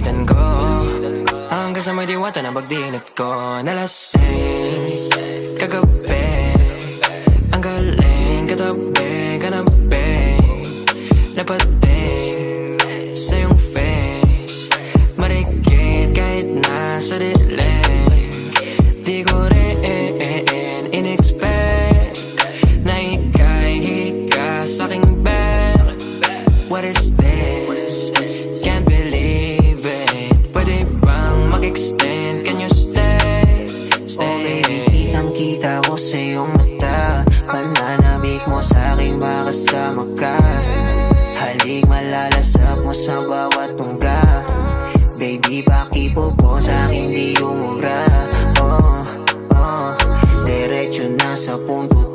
pilitan ko hanggang sa may diwata na pagdinat ko. Nalasing kagabi, ang galing katabi, kanabi napating sa iyong face, marikit kahit nasa dilim. Di ko rin in-expect na ika'y hika sa'king bed. What is this? Can't believe it. Pwede bang mag-extend? Can you stay? Stay. Oh baby, kitang-kita ko sa iyong mata. Pananamig mo sa'king makasama ka. Halik malalasap mo sa bawat tungga. Baby, pakipog mo sa'king di umubra. Diretso na sa punto